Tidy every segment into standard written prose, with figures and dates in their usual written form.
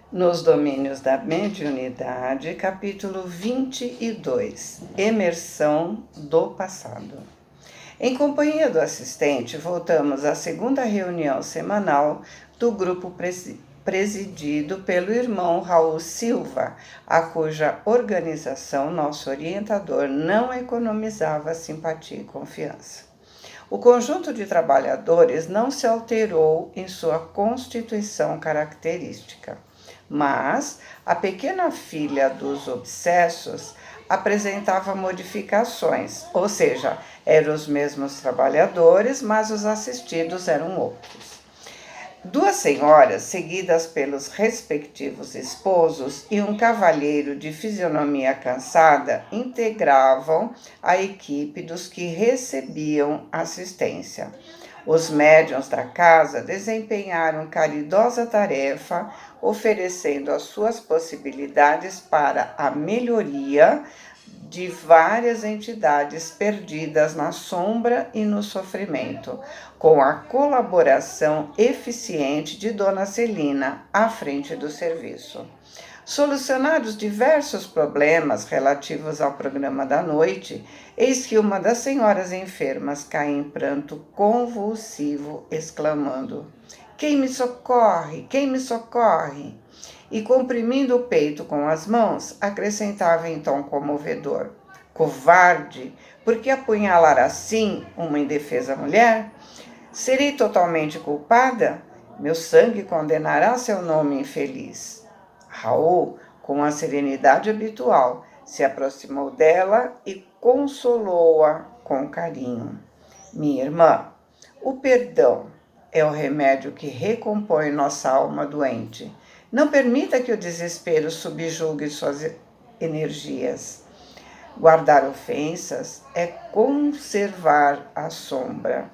Nos domínios da mediunidade, capítulo 22, Emersão do passado. Em companhia do assistente, voltamos à segunda reunião semanal do grupo presidido pelo irmão Raul Silva, a cuja organização nosso orientador não economizava simpatia e confiança. O conjunto de trabalhadores não se alterou em sua constituição característica, mas a pequena filha dos obsessos apresentava modificações, ou seja, eram os mesmos trabalhadores, mas os assistidos eram outros. Duas senhoras, seguidas pelos respectivos esposos, e um cavalheiro de fisionomia cansada integravam a equipe dos que recebiam assistência. Os médiuns da casa desempenharam caridosa tarefa, oferecendo as suas possibilidades para a melhoria de várias entidades perdidas na sombra e no sofrimento, com a colaboração eficiente de Dona Celina à frente do serviço. Solucionados diversos problemas relativos ao programa da noite, eis que uma das senhoras enfermas cai em pranto convulsivo, exclamando: "Quem me socorre? Quem me socorre?" E comprimindo o peito com as mãos, acrescentava em tom comovedor: "Covarde, por que apunhalar assim uma indefesa mulher? Serei totalmente culpada? Meu sangue condenará seu nome infeliz." Raul, com a serenidade habitual, se aproximou dela e consolou-a com carinho. "Minha irmã, o perdão é o remédio que recompõe nossa alma doente. Não permita que o desespero subjugue suas energias. Guardar ofensas é conservar a sombra.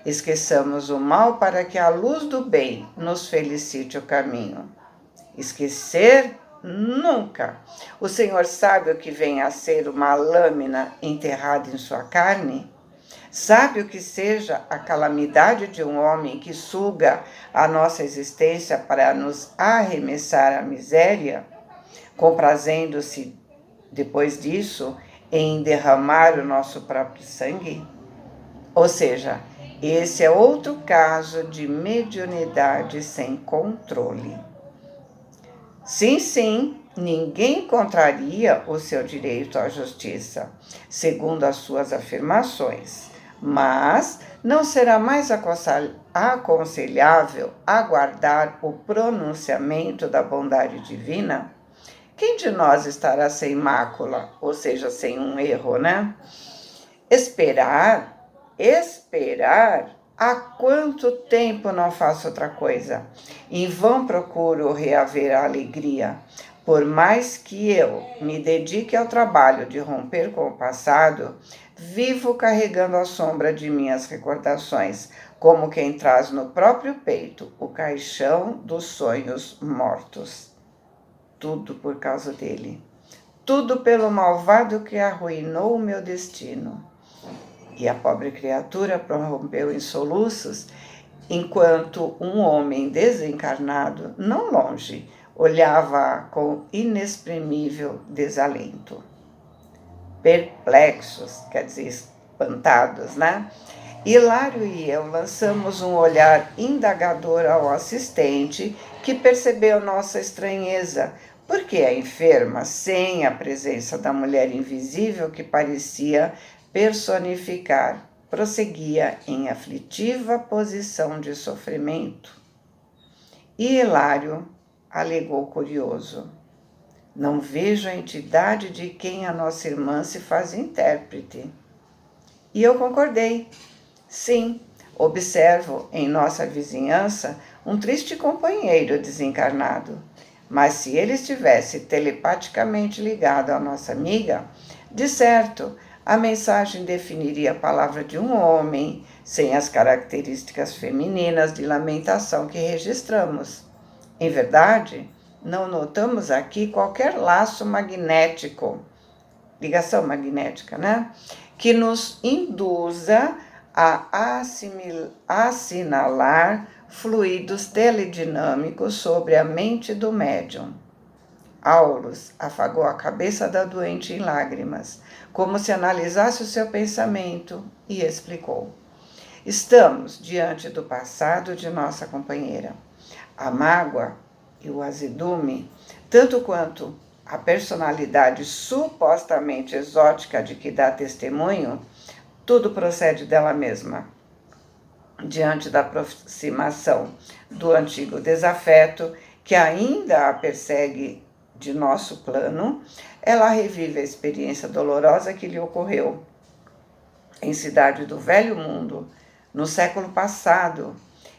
Esqueçamos o mal para que a luz do bem nos felicite o caminho." Esquecer? Nunca! O Senhor sabe o que vem a ser uma lâmina enterrada em sua carne? Sabe o que seja a calamidade de um homem que suga a nossa existência para nos arremessar à miséria, comprazendo-se, depois disso, em derramar o nosso próprio sangue? Ou seja, esse é outro caso de mediunidade sem controle. Sim, ninguém contraria o seu direito à justiça, segundo as suas afirmações, mas não será mais aconselhável aguardar o pronunciamento da bondade divina? Quem de nós estará sem mácula, ou seja, sem um erro, né? Esperar? Há quanto tempo não faço outra coisa? Em vão procuro reaver a alegria. Por mais que eu me dedique ao trabalho de romper com o passado, vivo carregando a sombra de minhas recordações, como quem traz no próprio peito o caixão dos sonhos mortos. Tudo por causa dele. Tudo pelo malvado que arruinou o meu destino. E a pobre criatura prorrompeu em soluços, enquanto um homem desencarnado, não longe, olhava com inexprimível desalento. Perplexos, quer dizer, espantados, né? Hilário e eu lançamos um olhar indagador ao assistente, que percebeu nossa estranheza, porque a enferma, sem a presença da mulher invisível que parecia personificar, prosseguia em aflitiva posição de sofrimento. E Hilário alegou curioso: "Não vejo a entidade de quem a nossa irmã se faz intérprete." E eu concordei. Sim, observo em nossa vizinhança um triste companheiro desencarnado. Mas se ele estivesse telepaticamente ligado à nossa amiga, de certo, a mensagem definiria a palavra de um homem, sem as características femininas de lamentação que registramos. Em verdade, não notamos aqui qualquer laço magnético, ligação magnética, né? Que nos induza a assinalar fluidos teledinâmicos sobre a mente do médium. Aulus afagou a cabeça da doente em lágrimas, como se analisasse o seu pensamento, e explicou: estamos diante do passado de nossa companheira. A mágoa e o azedume, tanto quanto a personalidade supostamente exótica de que dá testemunho, tudo procede dela mesma. Diante da aproximação do antigo desafeto, que ainda a persegue de nosso plano, ela revive a experiência dolorosa que lhe ocorreu em Cidade do Velho Mundo, no século passado,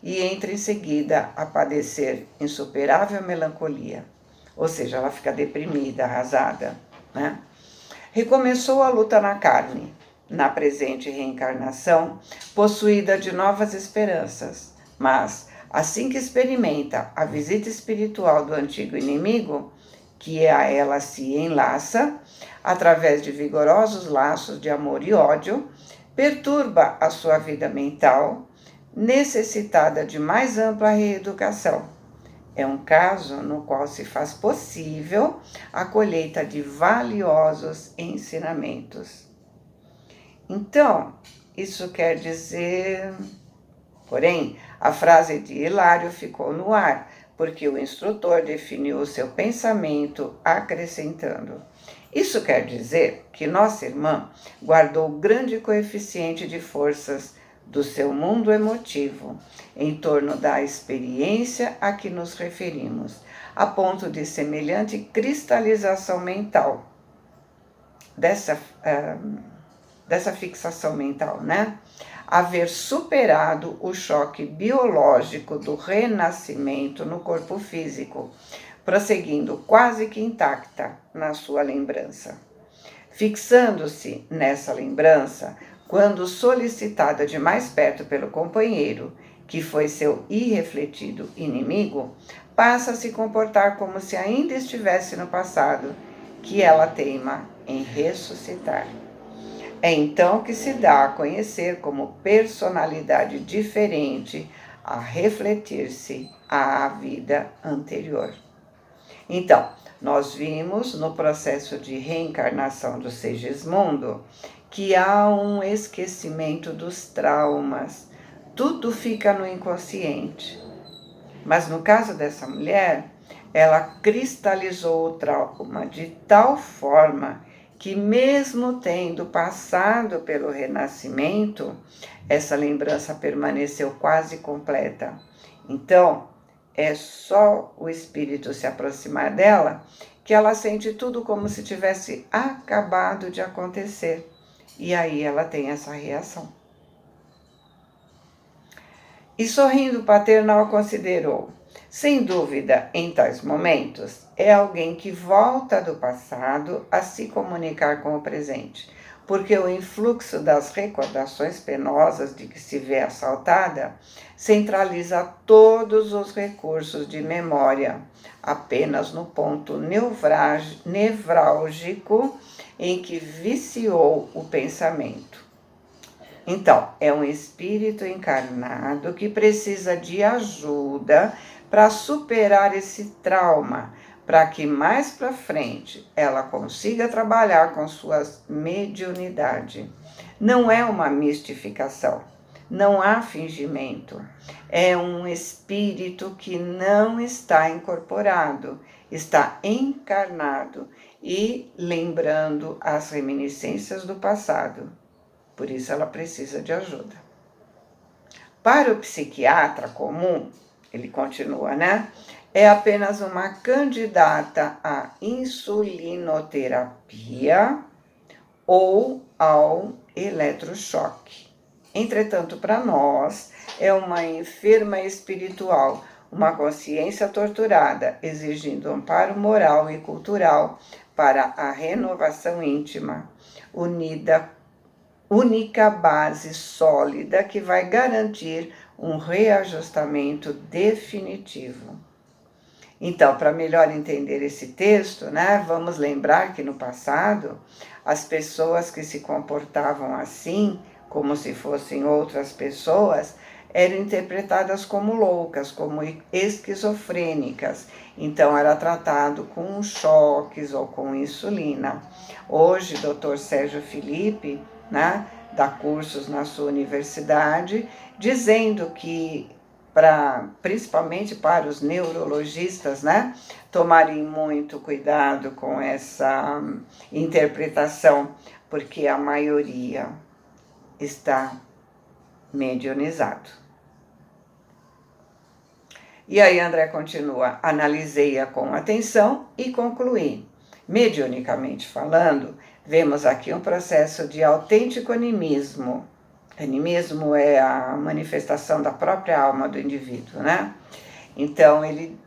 e entra em seguida a padecer insuperável melancolia. Ou seja, ela fica deprimida, arrasada, né? Recomeçou a luta na carne, na presente reencarnação, possuída de novas esperanças, mas, assim que experimenta a visita espiritual do antigo inimigo, que a ela se enlaça, através de vigorosos laços de amor e ódio, perturba a sua vida mental, necessitada de mais ampla reeducação. É um caso no qual se faz possível a colheita de valiosos ensinamentos. Então, isso quer dizer... Porém, a frase de Hilário ficou no ar, porque o instrutor definiu o seu pensamento acrescentando: isso quer dizer que nossa irmã guardou grande coeficiente de forças do seu mundo emotivo em torno da experiência a que nos referimos, a ponto de semelhante cristalização mental, dessa fixação mental, né? Haver superado o choque biológico do renascimento no corpo físico, prosseguindo quase que intacta na sua lembrança. Fixando-se nessa lembrança, quando solicitada de mais perto pelo companheiro, que foi seu irrefletido inimigo, passa a se comportar como se ainda estivesse no passado, que ela teima em ressuscitar. É então que se dá a conhecer como personalidade diferente a refletir-se à vida anterior. Então, nós vimos no processo de reencarnação do Segismundo que há um esquecimento dos traumas, tudo fica no inconsciente. Mas no caso dessa mulher, ela cristalizou o trauma de tal forma que, mesmo tendo passado pelo renascimento, essa lembrança permaneceu quase completa. Então, é só o espírito se aproximar dela que ela sente tudo como se tivesse acabado de acontecer. E aí ela tem essa reação. E sorrindo, Paternal considerou: sem dúvida, em tais momentos, é alguém que volta do passado a se comunicar com o presente, porque o influxo das recordações penosas de que se vê assaltada centraliza todos os recursos de memória, apenas no ponto nevrálgico em que viciou o pensamento. Então, é um espírito encarnado que precisa de ajuda para superar esse trauma, para que mais para frente ela consiga trabalhar com sua mediunidade. Não é uma mistificação, não há fingimento. É um espírito que não está incorporado, está encarnado e lembrando as reminiscências do passado. Por isso ela precisa de ajuda. Para o psiquiatra comum, ele continua, né? É apenas uma candidata à insulinoterapia ou ao eletrochoque. Entretanto, para nós, é uma enferma espiritual, uma consciência torturada, exigindo amparo moral e cultural para a renovação íntima, única base sólida que vai garantir um reajustamento definitivo. Então, para melhor entender esse texto, né, vamos lembrar que no passado, as pessoas que se comportavam assim, como se fossem outras pessoas, eram interpretadas como loucas, como esquizofrênicas. Então, era tratado com choques ou com insulina. Hoje, Dr. Sérgio Felipe, né, dá cursos na sua universidade, dizendo que, principalmente para os neurologistas, né, tomarem muito cuidado com essa interpretação, porque a maioria está medianizado. E aí André continua: analisei-a com atenção e concluí. Mediunicamente falando, vemos aqui um processo de autêntico animismo. Animismo é a manifestação da própria alma do indivíduo, né? Então ele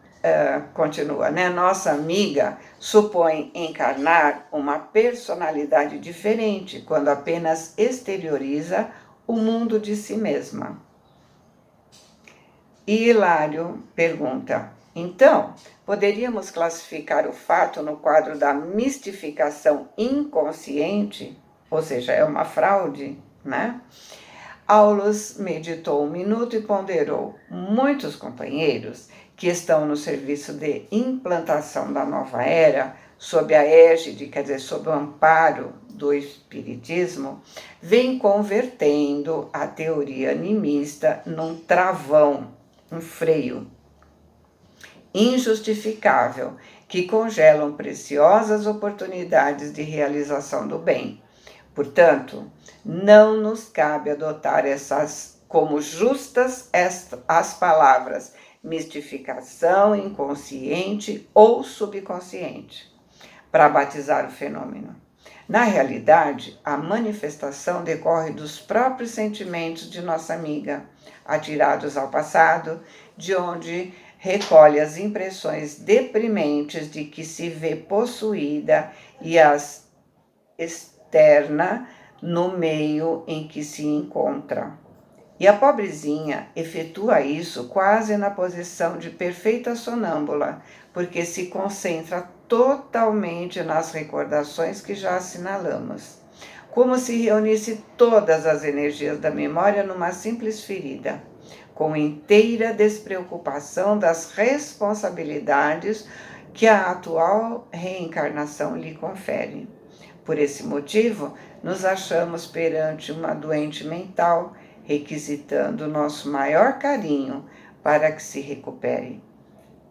continua, né? Nossa amiga supõe encarnar uma personalidade diferente quando apenas exterioriza o mundo de si mesma. E Hilário pergunta: então, poderíamos classificar o fato no quadro da mistificação inconsciente? Ou seja, é uma fraude, né? Aulus meditou um minuto e ponderou: muitos companheiros que estão no serviço de implantação da nova era, sob a égide, quer dizer, sob o amparo do espiritismo, vêm convertendo a teoria animista num travão, um freio injustificável que congelam preciosas oportunidades de realização do bem. Portanto, não nos cabe adotar essas como justas as palavras mistificação inconsciente ou subconsciente para batizar o fenômeno. Na realidade, a manifestação decorre dos próprios sentimentos de nossa amiga, atirados ao passado, de onde recolhe as impressões deprimentes de que se vê possuída e as externa no meio em que se encontra. E a pobrezinha efetua isso quase na posição de perfeita sonâmbula, porque se concentra totalmente nas recordações que já assinalamos, como se reunisse todas as energias da memória numa simples ferida, com inteira despreocupação das responsabilidades que a atual reencarnação lhe confere. Por esse motivo, nos achamos perante uma doente mental, requisitando nosso maior carinho para que se recupere.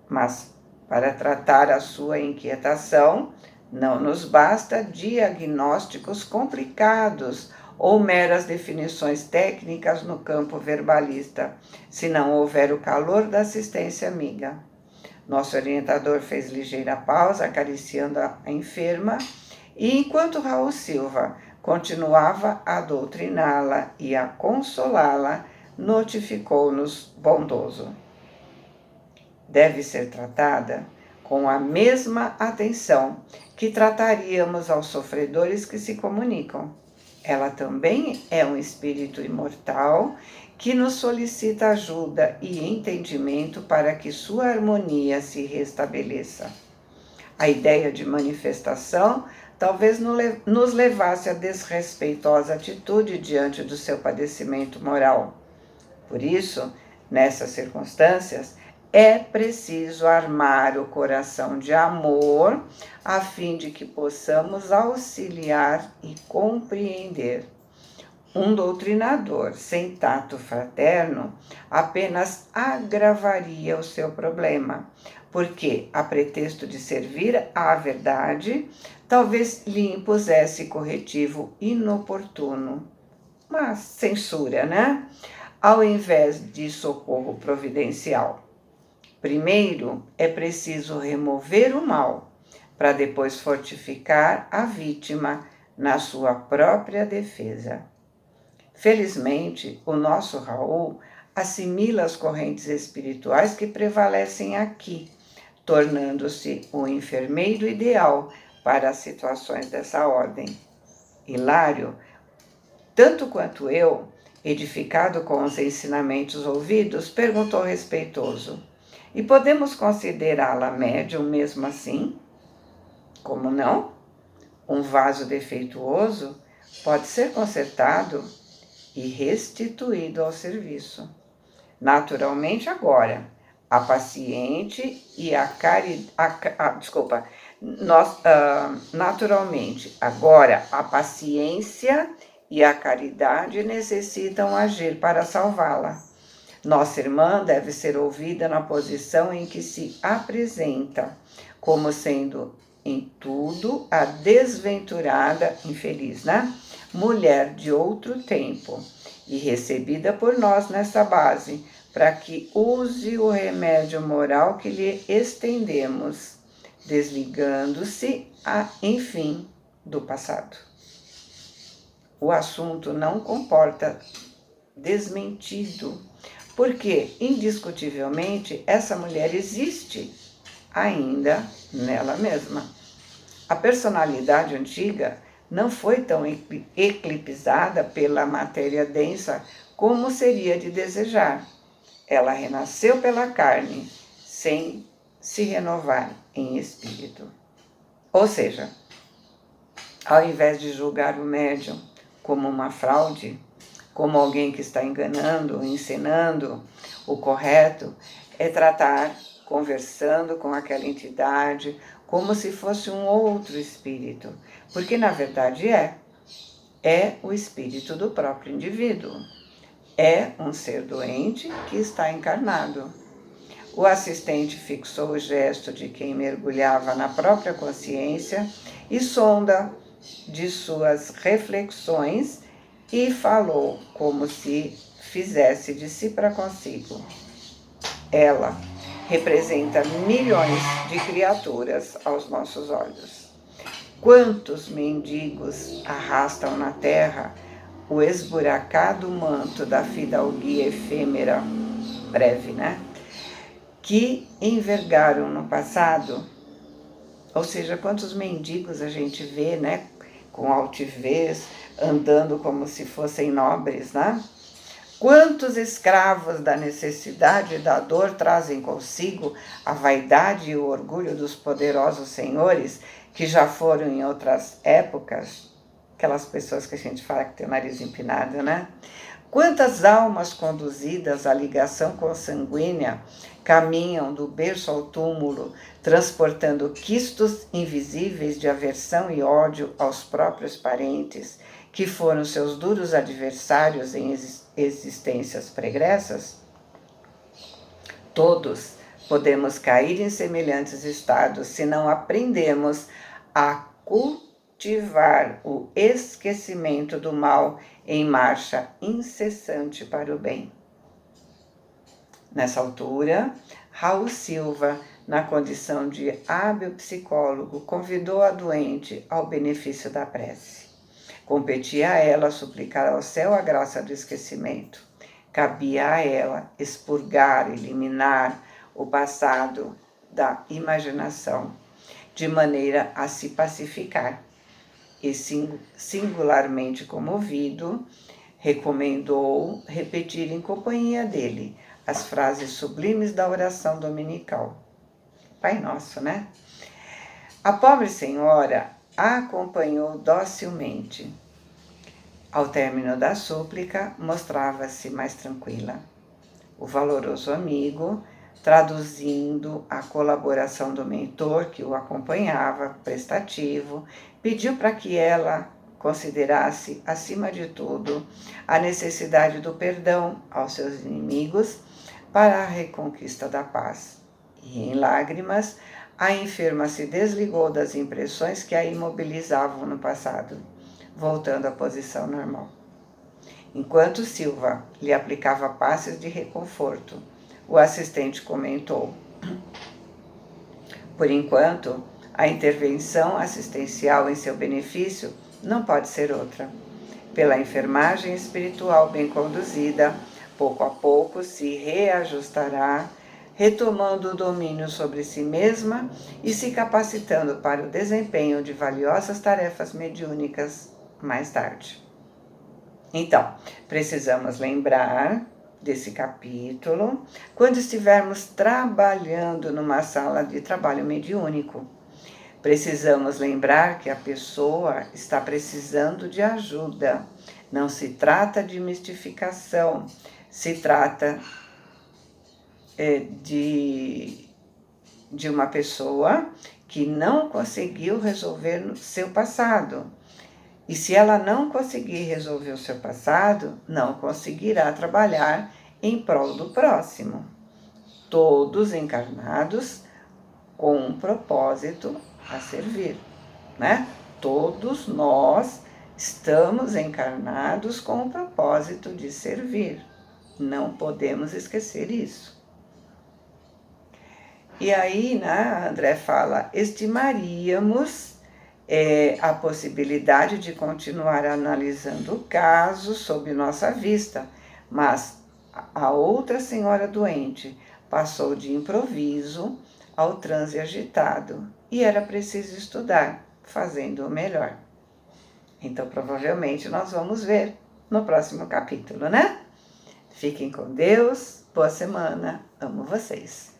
Mas, para tratar a sua inquietação, não nos basta diagnósticos complicados ou meras definições técnicas no campo verbalista, se não houver o calor da assistência amiga. Nosso orientador fez ligeira pausa, acariciando a enferma, e enquanto Raul Silva continuava a doutriná-la e a consolá-la, notificou-nos bondoso: deve ser tratada com a mesma atenção que trataríamos aos sofredores que se comunicam. Ela também é um espírito imortal que nos solicita ajuda e entendimento para que sua harmonia se restabeleça. A ideia de manifestação talvez nos levasse à desrespeitosa atitude diante do seu padecimento moral. Por isso, nessas circunstâncias, é preciso armar o coração de amor a fim de que possamos auxiliar e compreender. Um doutrinador sem tato fraterno apenas agravaria o seu problema, porque, a pretexto de servir à verdade, talvez lhe impusesse corretivo inoportuno, uma censura, né? Ao invés de socorro providencial. Primeiro, é preciso remover o mal, para depois fortificar a vítima na sua própria defesa. Felizmente, o nosso Raul assimila as correntes espirituais que prevalecem aqui, tornando-se o enfermeiro ideal para as situações dessa ordem. Hilário, tanto quanto eu, edificado com os ensinamentos ouvidos, perguntou respeitoso: e podemos considerá-la médium mesmo assim? Como não? Um vaso defeituoso pode ser consertado e restituído ao serviço. Naturalmente agora, a paciente e a caridade... naturalmente, agora a paciência e a caridade necessitam agir para salvá-la. Nossa irmã deve ser ouvida na posição em que se apresenta, como sendo em tudo a desventurada, infeliz, né? Mulher de outro tempo, e recebida por nós nessa base, para que use o remédio moral que lhe estendemos, desligando-se, enfim, do passado. O assunto não comporta desmentido, porque, indiscutivelmente, essa mulher existe ainda nela mesma. A personalidade antiga não foi tão eclipsada pela matéria densa como seria de desejar. Ela renasceu pela carne, sem se renovar em espírito. Ou seja, ao invés de julgar o médium como uma fraude, como alguém que está enganando, ensinando o correto, é tratar, conversando com aquela entidade, como se fosse um outro espírito, porque na verdade é o espírito do próprio indivíduo. É um ser doente que está encarnado. O assistente fixou o gesto de quem mergulhava na própria consciência e sonda de suas reflexões e falou como se fizesse de si para consigo. Ela representa milhões de criaturas aos nossos olhos. Quantos mendigos arrastam na terra o esburacado manto da fidalguia efêmera, breve, né? Que envergaram no passado, ou seja, quantos mendigos a gente vê, né? Com altivez, andando como se fossem nobres, né? Quantos escravos da necessidade e da dor trazem consigo a vaidade e o orgulho dos poderosos senhores que já foram em outras épocas? Aquelas pessoas que a gente fala que tem o nariz empinado, né? Quantas almas conduzidas à ligação consanguínea caminham do berço ao túmulo, transportando quistos invisíveis de aversão e ódio aos próprios parentes, que foram seus duros adversários em existências pregressas? Todos podemos cair em semelhantes estados se não aprendemos a cultivar o esquecimento do mal em marcha incessante para o bem. Nessa altura, Raul Silva, na condição de hábil psicólogo, convidou a doente ao benefício da prece. Competia a ela suplicar ao céu a graça do esquecimento. Cabia a ela expurgar, eliminar o passado da imaginação, de maneira a se pacificar. E singularmente comovido, recomendou repetir em companhia dele as frases sublimes da oração dominical. Pai Nosso, né? A pobre senhora a acompanhou docilmente. Ao término da súplica, mostrava-se mais tranquila. O valoroso amigo, traduzindo a colaboração do mentor que o acompanhava, prestativo, pediu para que ela considerasse, acima de tudo, a necessidade do perdão aos seus inimigos para a reconquista da paz. E, em lágrimas, a enferma se desligou das impressões que a imobilizavam no passado, voltando à posição normal. Enquanto Silva lhe aplicava passes de reconforto, o assistente comentou: por enquanto, a intervenção assistencial em seu benefício não pode ser outra. Pela enfermagem espiritual bem conduzida, pouco a pouco se reajustará, retomando o domínio sobre si mesma e se capacitando para o desempenho de valiosas tarefas mediúnicas mais tarde. Então, precisamos lembrar desse capítulo quando estivermos trabalhando numa sala de trabalho mediúnico. Precisamos lembrar que a pessoa está precisando de ajuda. Não se trata de mistificação, se trata de uma pessoa que não conseguiu resolver o seu passado. E se ela não conseguir resolver o seu passado, não conseguirá trabalhar em prol do próximo. Todos encarnados com um propósito a servir, né? Todos nós estamos encarnados com o propósito de servir. Não podemos esquecer isso. E aí, né, André fala, estimaríamos a possibilidade de continuar analisando o caso sob nossa vista, mas a outra senhora doente passou de improviso ao transe agitado e era preciso estudar, fazendo o melhor. Então, provavelmente, nós vamos ver no próximo capítulo, né? Fiquem com Deus, boa semana, amo vocês.